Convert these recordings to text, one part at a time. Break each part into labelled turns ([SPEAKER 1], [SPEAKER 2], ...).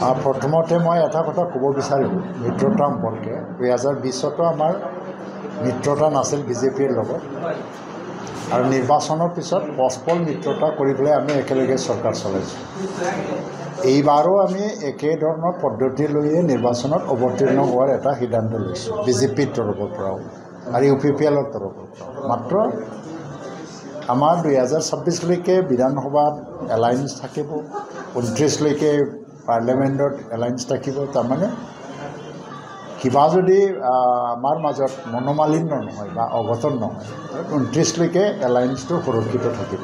[SPEAKER 1] প্ৰথমতে মই এটা কথা ক'ব বিচাৰিম মিত্ৰতা সম্পৰ্কে 2020তো আমাৰ মিত্ৰতা নাছিল বিজেপিৰ লগত আৰু নিৰ্বাচনৰ পিছত পৰস্পৰ মিত্ৰতা কৰি পেলাই আমি একেলগে চৰকাৰ চলাইছোঁ। এইবাৰো আমি একেধৰণৰ পদ্ধতি লৈয়ে নিৰ্বাচনত অৱতীৰ্ণ হোৱাৰ এটা সিদ্ধান্ত লৈছোঁ বিজেপিৰ তৰফৰ পৰাও আৰু UPPLৰ তৰফৰ পৰাও। মাত্ৰ আমাৰ 2026লৈকে বিধানসভাত এলায়েন্স থাকিব, 29লৈকে পাৰ্লিয়ামেণ্টত এলায়েন্স থাকিব। তাৰমানে কিবা যদি আমাৰ মাজত মনোমালিন্য নহয় বা অঘটন নহয় 29লৈকে এলায়েন্সটো সুৰক্ষিত থাকিব।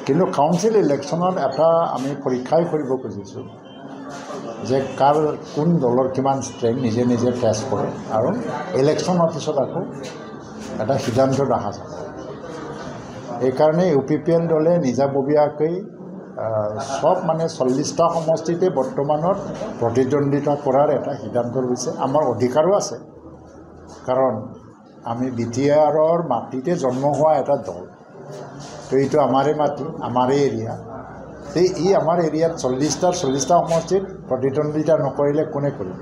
[SPEAKER 1] কিন্তু কাউন্সিল ইলেকশ্যনত এটা আমি পৰীক্ষাই কৰিব খুজিছোঁ যে কোন দলৰ কিমান ষ্ট্ৰেংথ নিজে নিজে টেষ্ট কৰে আৰু ইলেকশ্যনৰ পিছত আকৌ এটা সিদ্ধান্ত দেখা যাব। এইকাৰণে UPPL দলে নিজাববীয়াকৈ সব মানে 40টা সমষ্টিতে বৰ্তমানত প্ৰতিদ্বন্দ্বিতা কৰাৰ এটা সিদ্ধান্ত লৈছে। আমাৰ অধিকাৰো আছে, কাৰণ আমি BTRৰ মাটিতে জন্ম হোৱা এটা দল। তো এইটো আমাৰে মাটি, আমাৰে এৰিয়া। তো আমাৰ এৰিয়াত 40টা সমষ্টিত প্ৰতিদ্বন্দ্বিতা নকৰিলে কোনে কৰিব?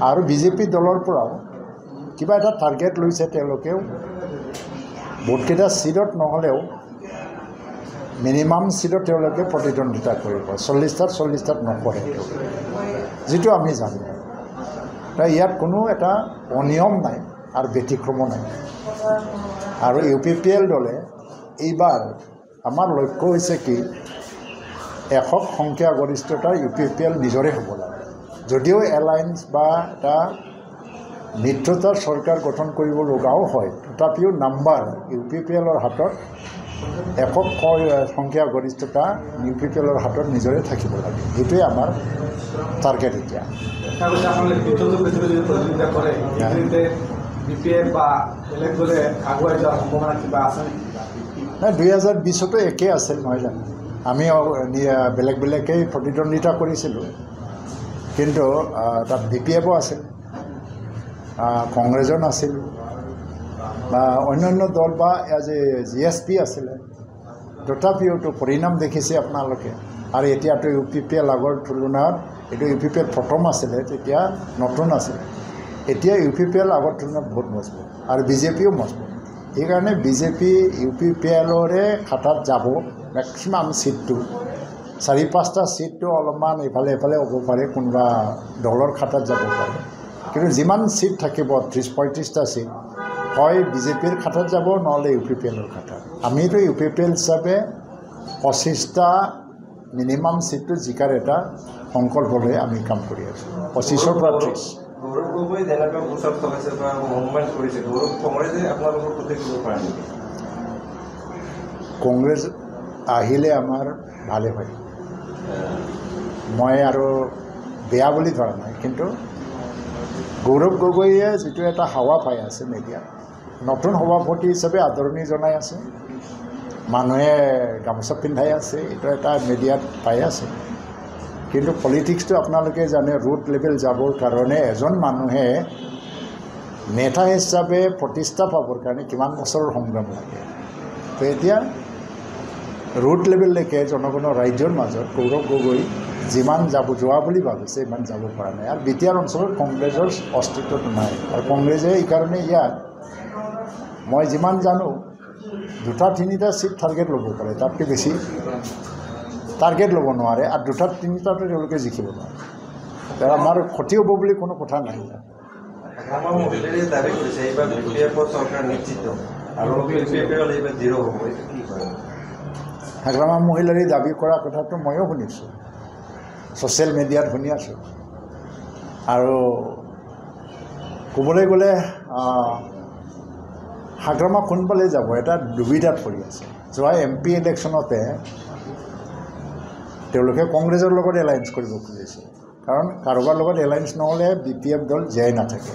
[SPEAKER 1] আৰু বিজেপি দলৰ পৰাও কিবা এটা টাৰ্গেট লৈছে তেওঁলোকেও, বহুতকেইটা চিটত নহ'লেও মিনিমাম চিটত তেওঁলোকে প্ৰতিদ্বন্দ্বিতা কৰিব। 40টাত নপৰে যিটো আমি জানো। ইয়াত কোনো এটা অনিয়ম নাই আৰু ব্যতিক্ৰমো নাই। আৰু UPPL দলে এইবাৰ আমাৰ লক্ষ্য হৈছে কি 100 সংখ্যাগৰিষ্ঠতাৰ UPPL নিজৰে হ'ব লাগে। যদিও এলায়েন্স বা এটা মিত্ৰতাৰ চৰকাৰ গঠন কৰিব লগাও হয়, তথাপিও নাম্বাৰ UPPLৰ হাতত 100 সংখ্যাগৰিষ্ঠতা UPPLৰ হাতত নিজৰে থাকিব লাগে। এইটোৱে আমাৰ টাৰ্গেট এতিয়া। 2020তো একেই আছিল নহয় জানো? আমি বেলেগ বেলেগেই প্ৰতিদ্বন্দ্বিতা কৰিছিলোঁ, কিন্তু তাত BPFও আছিল, কংগ্ৰেছও নাছিল বা অন্যান্য দল বা GSP আছিলে। তথাপিওতো পৰিণাম দেখিছে আপোনালোকে। আৰু এতিয়াতো UPPL আগৰ তুলনাত এইটো UPPL প্ৰথম আছিলে, তেতিয়া নতুন আছিল। এতিয়া UPPL আগৰ তুলনাত বহুত মজবুত আৰু BJPও মজবুত। সেইকাৰণে BJP UPPLৰে খাতাত যাব মেক্সিমাম চিটটো। 4-5টা চিটটো অলপমান ইফালে হ'ব পাৰে, কোনোবা দলৰ খাতাত যাব পাৰে। কিন্তু যিমান চিট থাকিব 30-35টা চিট হয় BJPৰ খাতাত যাব, নহ'লে UPPLৰ খাতাত। আমিতো UPPL হিচাপে 25টা মিনিমাম চিটটো জিকাৰ এটা সংকল্প লৈ আমি কাম কৰি আছোঁ। 25ৰ পৰা 30।
[SPEAKER 2] গৌৰৱ গগৈ যেনেকৈ পোচাক চলাইছে বা মুভমেণ্ট কৰিছে, কংগ্ৰেছে আপোনালোকৰ প্ৰতি কৰিব পাৰে নেকি?
[SPEAKER 1] কংগ্ৰেছ আহিলে আমাৰ ভালে হয়। মই আৰু বেয়া বুলি ধৰা নাই, কিন্তু গৌৰৱ গগৈয়ে যিটো এটা হাৱা পাই আছে মিডিয়াত, নতুন সভাপতি হিচাপে আদৰণি জনাই আছে, মানুহে গামোচা পিন্ধাই আছে, এইটো এটা মিডিয়াত পাই আছে। কিন্তু পলিটিক্সটো আপোনালোকে জানে ৰুট লেভেল যাবৰ কাৰণে এজন মানুহে নেতা হিচাপে প্ৰতিষ্ঠা পাবৰ কাৰণে কিমান বছৰৰ সংগ্ৰাম লাগে। তো এতিয়া ৰুট লেভেললৈকে জনগণৰ ৰাইজৰ মাজত গৌৰৱ গগৈ যিমান যোৱা বুলি ভাবিছে ইমান যাব পৰা নাই। আৰু BTR অঞ্চলত কংগ্ৰেছৰ অস্তিত্বটো নাই। আৰু কংগ্ৰেছে এইকাৰণে ইয়াত মই যিমান জানো 2-3টা চিট টাৰ্গেট ল'ব পাৰে, তাতকৈ বেছি টাৰ্গেট ল'ব নোৱাৰে। আৰু 2-3টাতো তেওঁলোকে জিকিব নোৱাৰে। আমাৰ ক্ষতি হ'ব বুলি কোনো কথা নাই। হাগ্ৰামা মহিলাৰী দাবী কৰা কথাটো ময়ো শুনিছোঁ, ছ'চিয়েল মিডিয়াত শুনি আছোঁ। আৰু ক'বলৈ গ'লে হাগ্ৰামা কোনফালে যাব এটা দুবিধাত পৰি আছে। যোৱা MP ইলেকশ্যনতে তেওঁলোকে কংগ্ৰেছৰ লগত এলায়েন্স কৰিব খুজিছে, কাৰণ কাৰোবাৰ লগত এলায়েন্স নহ'লে BPF দল জীয়াই নাথাকে।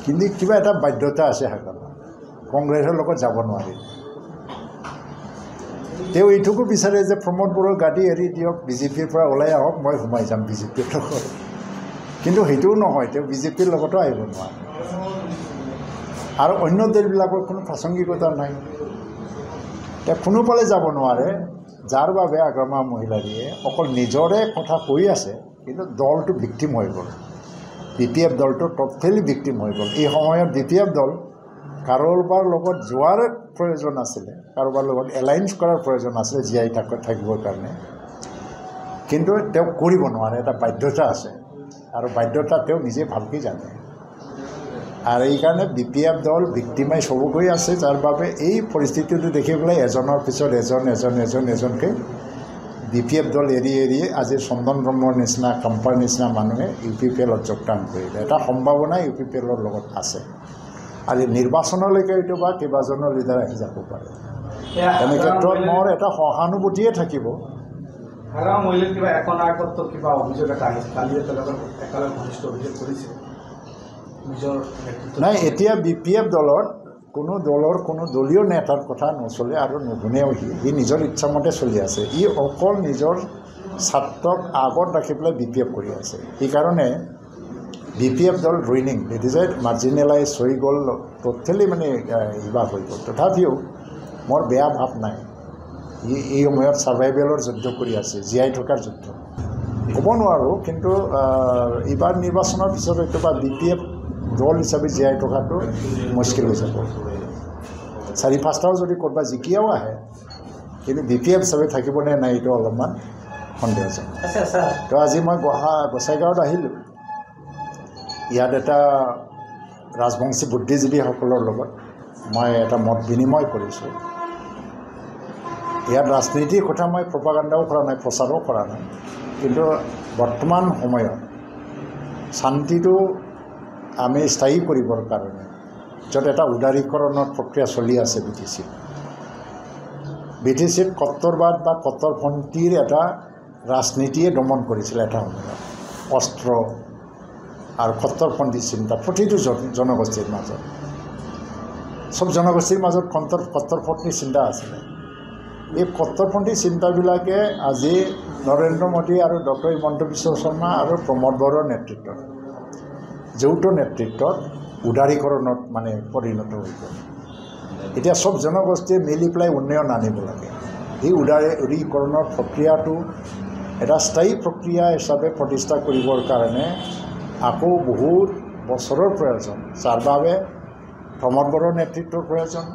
[SPEAKER 1] কিন্তু কিবা এটা বাধ্যতা আছে হাগ্ৰামা, কংগ্ৰেছৰ লগত যাব নোৱাৰি। তেওঁ এইটোকো বিচাৰে যে প্ৰমোদ বড়োৰ গাড়ী এৰি দিয়ক, BJPৰ পৰা ওলাই আহক, মই সোমাই যাম BJPৰ লগত। কিন্তু সেইটোও নহয়, তেওঁ BJPৰ লগতো আহিব নোৱাৰে। আৰু অন্য দলবিলাকৰ কোনো প্ৰাসংগিকতা নাই। কোনোফালে যাব নোৱাৰে। যাৰ বাবে আগৰমা মহিলাৰীয়ে অকল নিজৰে কথা কৈ আছে কিন্তু দলটো ভিক্টিম হৈ গ'ল BPF দলটো টোটেলি ভিক্টিম হৈ গ'ল এই সময়ত BPF দল কাৰোবাৰ লগত যোৱাৰ প্ৰয়োজন আছিলে কাৰোবাৰ লগত এলায়েন্স কৰাৰ প্ৰয়োজন আছিলে জীয়াই থাকিবৰ কাৰণে কিন্তু তেওঁ কৰিব নোৱাৰে এটা বাধ্যতা আছে আৰু বাধ্যতা তেওঁ নিজে ভালকৈ জানে আৰু এইকাৰণে BPF দল ভিক্টিমাইজ হ'ব গৈ আছে যাৰ বাবে এই পৰিস্থিতিটো দেখি পেলাই এজনৰ পিছত এজনকৈ BPF দল এৰি আজি চন্দন ব্ৰহ্মৰ নিচিনা কম্পাৰ নিচিনা মানুহে UPPLত যোগদান কৰিলে এটা সম্ভাৱনা UPPLৰ লগত আছে আৰু নিৰ্বাচনলৈকে এইটো বা কেইবাজনৰ লিডাৰ আহি যাব পাৰে তেনে ক্ষেত্ৰত মোৰ এটা সহানুভূতিয়ে থাকিব নাই এতিয়া BPF দলত কোনো দলৰ কোনো দলীয় নেতাৰ কথা নচলে আৰু নুশুনেও সি নিজৰ ইচ্ছামতে চলি আছে ই অকল নিজৰ ছাত্ৰক আগত ৰাখি পেলাই BPF কৰি আছে সেইকাৰণে BPF দল ৰুইনিং ইট ইজ এ মাৰ্জিনেলাইজ হৈ গ'ল টোটেলি মানে ইবা হৈ গ'ল তথাপিও মোৰ বেয়া ভাৱ নাই এই সময়ত ছাৰ্ভাইভেলৰ যুদ্ধ কৰি আছে জীয়াই থকাৰ যুদ্ধ ক'ব নোৱাৰোঁ কিন্তু এইবাৰ নিৰ্বাচনৰ পিছত হয়তো বা BPF দল হিচাপে জীয়াই থকাটো মুস্কিল হৈ যাব 4-5টাও যদি ক'ৰবাত জিকিয়াও আহে কিন্তু BPF হিচাপে থাকিবনে নাই এইটো অলপমান সন্দেহজনক তো আজি মই গোসাইগাঁৱত আহিলোঁ ইয়াত এটা ৰাজবংশী বুদ্ধিজীৱীসকলৰ লগত মই এটা মত বিনিময় কৰিছোঁ ইয়াত ৰাজনীতিৰ কথা মই প্ৰপাগাণ্ডাও কৰা নাই প্ৰচাৰো কৰা নাই কিন্তু বৰ্তমান সময়ত শান্তিটো আমি স্থায়ী কৰিবৰ কাৰণে য'ত এটা উদাৰীকৰণৰ প্ৰক্ৰিয়া চলি আছে BTCত কট্টৰবাদ বা কট্টৰপন্থীৰ এটা ৰাজনীতিয়ে দমন কৰিছিলে এটা সময়ত অস্ত্ৰ আৰু কট্টৰপন্থী চিন্তা প্ৰতিটো জনগোষ্ঠীৰ মাজত সব জনগোষ্ঠীৰ মাজত কট্টৰপন্থী চিন্তা আছিলে এই কট্টৰপন্থী চিন্তাবিলাকে আজি নৰেন্দ্ৰ মোদী আৰু ডক্টৰ হিমন্ত বিশ্ব শৰ্মা আৰু প্ৰমোদ বড়োৰ নেতৃত্বত যৌথ নেতৃত্বত উদাৰীকৰণত মানে পৰিণত হৈ গ'ল এতিয়া সব জনগোষ্ঠীয়ে মিলি পেলাই উন্নয়ন আনিব লাগে এই উদাৰীকৰণৰ প্ৰক্ৰিয়াটো এটা স্থায়ী প্ৰক্ৰিয়া হিচাপে প্ৰতিষ্ঠা কৰিবৰ কাৰণে আকৌ বহুত বছৰৰ প্ৰয়োজন যাৰ বাবে প্ৰমোদ বড়োৰ নেতৃত্বৰ প্ৰয়োজন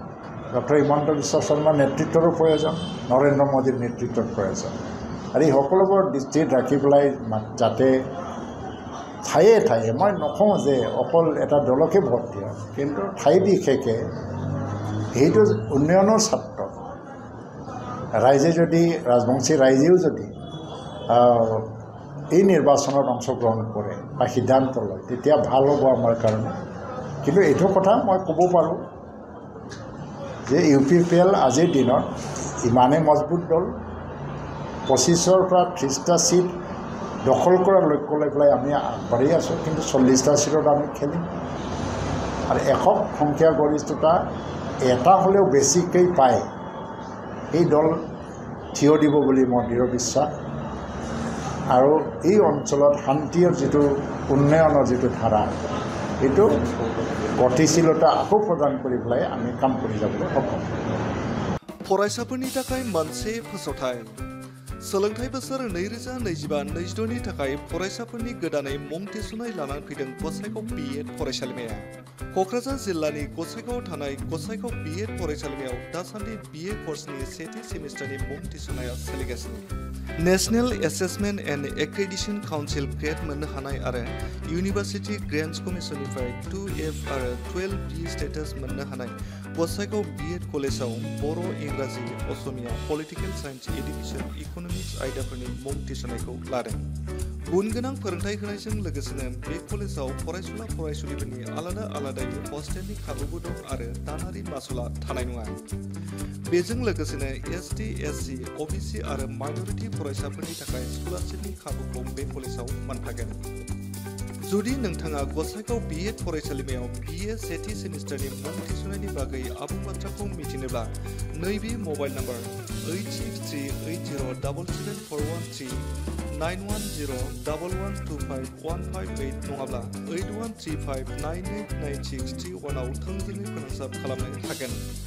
[SPEAKER 1] ডক্টৰ হিমন্ত বিশ্ব শৰ্মাৰ নেতৃত্বৰো প্ৰয়োজন নৰেন্দ্ৰ মোদীৰ নেতৃত্বৰ প্ৰয়োজন আৰু এই সকলোবোৰ দৃষ্টিত ৰাখি পেলাই যাতে ঠায়ে ঠায়ে মই নকওঁ যে অকল এটা দলকে ভোট দিয়া কিন্তু ঠাই বিশেষে সেইটো উন্নয়নৰ ছাত্ৰত ৰাইজে যদি ৰাজবংশী ৰাইজেও যদি এই নিৰ্বাচনত অংশগ্ৰহণ কৰে বা সিদ্ধান্ত লয় তেতিয়া ভাল হ'ব আমাৰ কাৰণে কিন্তু এইটো কথা মই ক'ব পাৰোঁ যে UPPL আজিৰ দিনত ইমানেই মজবুত দল 25ৰ পৰা 30টা ছিট দখল কৰাৰ লক্ষ্য লৈ পেলাই আমি আগবাঢ়ি আছোঁ কিন্তু 40টা ছিটত আমি খেলিম আৰু একক সংখ্যাগৰিষ্ঠতা এটা হ'লেও বেছিকৈ পায় এই দল থিয় দিব বুলি মোৰ দৃঢ় বিশ্বাস আৰু এই অঞ্চলত শান্তিৰ যিটো উন্নয়নৰ যিটো ধাৰা এইটো গতিশীলতা আকৌ প্ৰদান কৰি পেলাই আমি কাম কৰি যাবলৈ সক্ষম
[SPEAKER 3] फरायसाफोरनि थाखाय मोनसे फोसावथाय सोलोंथाइ बोसोर 2025-26 नि थाखाय फरायसाफोरनि गोदानै मुं थिसननाय लानानै फैदों गसाइगाव BEd फरायसालिमाया क'क्राझार जिल्लानि गसाइगावआव थानाय गसाइगाव BEd फरायसालिमायाव दासान्दि BA कर्सनि सेथि सेमिस्टारनि मुं थिसननाया सोलिगासिनो national assessment end accreditation council grade मोननो हानाय आरो इउनिभार्सिटी ग्रेन्ट्स कमिसननिफ्राय 2F आरो 12B स्टेटास मोननो हानाय गसाइगाव BEd कलेजाव बर' इंराजि Assamese political science education economics आयदाफोरनि मुं थिसननायखौ लादों गुन गोनां फोरोंथाय होनायजों लोगोसेनो बे कलेजाव फरायसुला फरायसुलिफोरनि आलादा आलादायै हस्टेलनि खाबुबो दं आरो दानारि मासुला थानाय नङा बेजों लोगोसेनो ST SC OBC आरो माइनरिटी फरायसाफोरनि थाखाय स्कलारशिपनि खाबुखौ बे कलेजाव मोनफागोन जुदि नोंथाङा गसाइगाव BEd फरायसालिमायाव BA सेथि सेमिस्टारनि मुं थिसननायनि बागै आबुं बाथ्राखौ मिथिनोब्ला नैबे मबाइल नम्बर 8638077413 91011251558 नङाब्ला 8135989631 आव थोंजोङै फोनांजाब खालामनो हागोन।